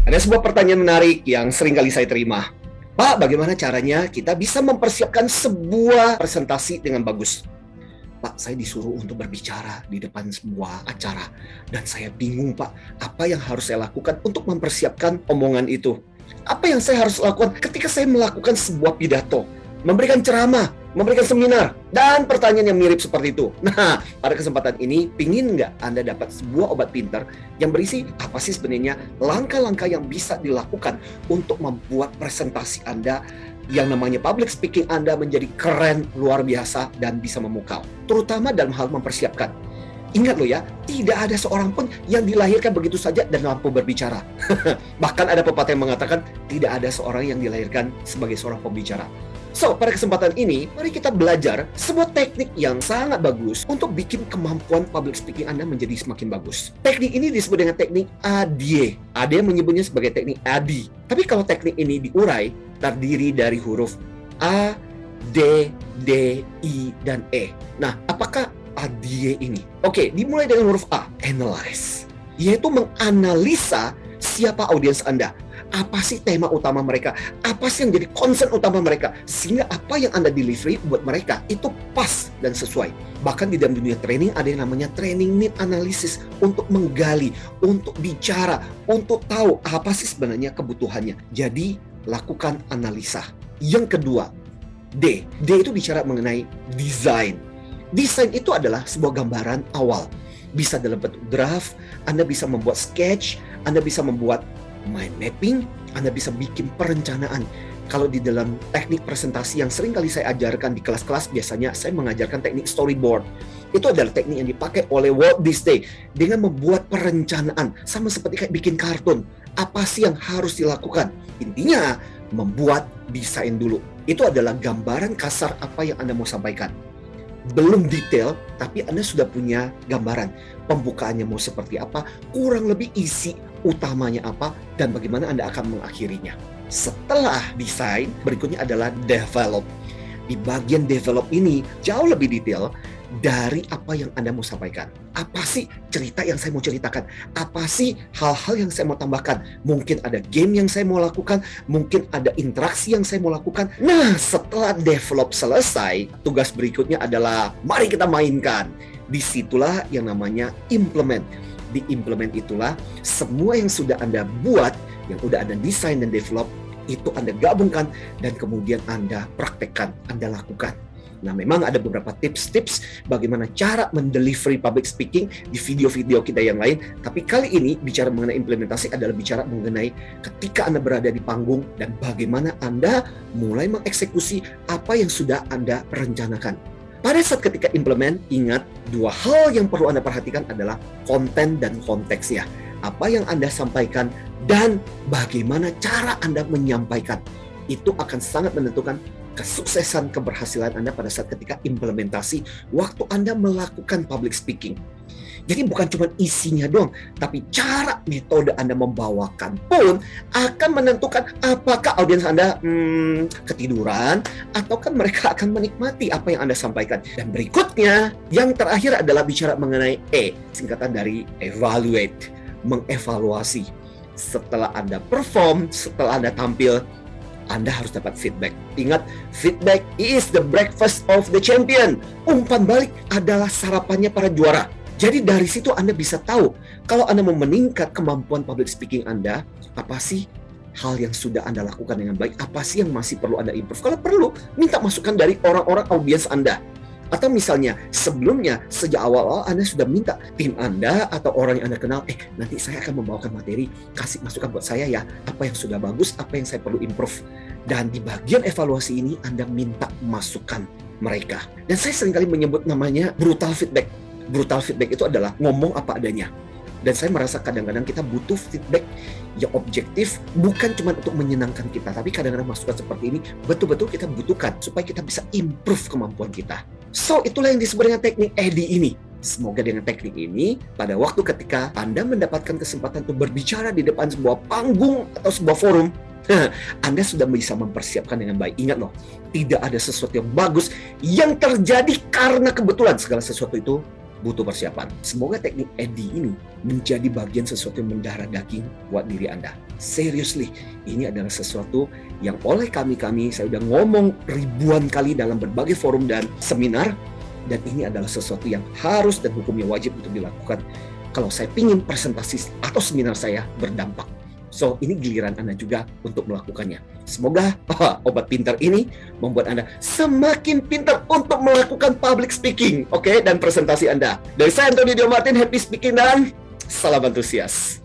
Ada sebuah pertanyaan menarik yang sering kali saya terima. Pak, bagaimana caranya kita bisa mempersiapkan sebuah presentasi dengan bagus? Pak, saya disuruh untuk berbicara di depan sebuah acara. Dan saya bingung, Pak. Apa yang harus saya lakukan untuk mempersiapkan omongan itu? Apa yang saya harus lakukan ketika saya melakukan sebuah pidato? Memberikan ceramah, memberikan seminar, dan pertanyaan yang mirip seperti itu. Nah, pada kesempatan ini, pingin nggak Anda dapat sebuah obat pintar yang berisi apa sih sebenarnya langkah-langkah yang bisa dilakukan untuk membuat presentasi Anda yang namanya public speaking Anda menjadi keren, luar biasa, dan bisa memukau. Terutama dalam hal mempersiapkan. Ingat loh ya, tidak ada seorang pun yang dilahirkan begitu saja dan mampu berbicara. Bahkan ada pepatah yang mengatakan, tidak ada seorang yang dilahirkan sebagai seorang pembicara. So, pada kesempatan ini, mari kita belajar sebuah teknik yang sangat bagus untuk bikin kemampuan public speaking Anda menjadi semakin bagus. Teknik ini disebut dengan teknik ADIE. Ada yang menyebutnya sebagai teknik ADI. Tapi kalau teknik ini diurai, terdiri dari huruf A, D, D, I, dan E. Nah, apakah ADIE ini? Oke, dimulai dengan huruf A, analyze. Yaitu menganalisa siapa audiens Anda. Apa sih tema utama mereka? Apa sih yang jadi concern utama mereka? Sehingga apa yang Anda delivery buat mereka itu pas dan sesuai. Bahkan di dalam dunia training ada yang namanya training need analysis, untuk menggali, untuk bicara, untuk tahu apa sih sebenarnya kebutuhannya. Jadi lakukan analisa. Yang kedua, D. D itu bicara mengenai desain. Desain itu adalah sebuah gambaran awal. Bisa dalam bentuk draft, Anda bisa membuat sketch, Anda bisa membuat mind mapping, Anda bisa bikin perencanaan. Kalau di dalam teknik presentasi yang sering kali saya ajarkan di kelas-kelas, biasanya saya mengajarkan teknik storyboard. Itu adalah teknik yang dipakai oleh Walt Disney dengan membuat perencanaan, sama seperti kayak bikin kartun. Apa sih yang harus dilakukan? Intinya, membuat desain dulu. Itu adalah gambaran kasar apa yang Anda mau sampaikan. Belum detail, tapi Anda sudah punya gambaran. Pembukaannya mau seperti apa, kurang lebih isi utamanya apa, dan bagaimana Anda akan mengakhirinya. Setelah desain, berikutnya adalah develop. Di bagian develop ini jauh lebih detail dari apa yang Anda mau sampaikan. Apa sih cerita yang saya mau ceritakan? Apa sih hal-hal yang saya mau tambahkan? Mungkin ada game yang saya mau lakukan, mungkin ada interaksi yang saya mau lakukan. Nah, setelah develop selesai, tugas berikutnya adalah mari kita mainkan. Disitulah yang namanya implement. Di implement itulah semua yang sudah Anda buat, yang udah Anda desain dan develop, itu Anda gabungkan dan kemudian Anda praktekkan, Anda lakukan. Nah, memang ada beberapa tips-tips bagaimana cara mendelivery public speaking di video-video kita yang lain. Tapi kali ini bicara mengenai implementasi adalah bicara mengenai ketika Anda berada di panggung dan bagaimana Anda mulai mengeksekusi apa yang sudah Anda rencanakan. Pada saat ketika implement, ingat dua hal yang perlu Anda perhatikan adalah konten dan konteksnya. Apa yang Anda sampaikan dan bagaimana cara Anda menyampaikan. Itu akan sangat menentukan kesuksesan, keberhasilan Anda pada saat ketika implementasi waktu Anda melakukan public speaking. Jadi bukan cuma isinya doang, tapi cara metode Anda membawakan pun akan menentukan apakah audiens Anda ketiduran ataukah mereka akan menikmati apa yang Anda sampaikan. Dan berikutnya, yang terakhir adalah bicara mengenai E, singkatan dari evaluate, mengevaluasi. Setelah Anda perform, setelah Anda tampil, Anda harus dapat feedback. Ingat, feedback is the breakfast of the champion. Umpan balik adalah sarapannya para juara. Jadi dari situ Anda bisa tahu, kalau Anda mau meningkat kemampuan public speaking Anda, apa sih hal yang sudah Anda lakukan dengan baik, apa sih yang masih perlu Anda improve. Kalau perlu, minta masukan dari orang-orang audiens Anda. Atau misalnya sebelumnya sejak awal Anda sudah minta tim Anda atau orang yang Anda kenal, nanti saya akan membawakan materi, kasih masukan buat saya ya, apa yang sudah bagus, apa yang saya perlu improve. Dan di bagian evaluasi ini Anda minta masukan mereka. Dan saya seringkali menyebut namanya brutal feedback. Brutal feedback itu adalah ngomong apa adanya. Dan saya merasa kadang-kadang kita butuh feedback yang objektif, bukan cuma untuk menyenangkan kita, tapi kadang-kadang masukan seperti ini betul-betul kita butuhkan supaya kita bisa improve kemampuan kita. So, itulah yang disebut dengan teknik EDI ini. Semoga dengan teknik ini, pada waktu ketika Anda mendapatkan kesempatan untuk berbicara di depan sebuah panggung atau sebuah forum, Anda sudah bisa mempersiapkan dengan baik. Ingat loh, tidak ada sesuatu yang bagus yang terjadi karena kebetulan. Segala sesuatu itu butuh persiapan. Semoga teknik EDI ini menjadi bagian sesuatu yang mendarah daging buat diri Anda. Seriously, ini adalah sesuatu yang oleh kami, saya udah ngomong ribuan kali dalam berbagai forum dan seminar, dan ini adalah sesuatu yang harus dan hukumnya wajib untuk dilakukan kalau saya ingin presentasi atau seminar saya berdampak. So, ini giliran Anda juga untuk melakukannya. Semoga obat pintar ini membuat Anda semakin pintar untuk melakukan public speaking, oke, dan presentasi Anda. Dari saya, Anthony Dio Martin, happy speaking dan salam antusias.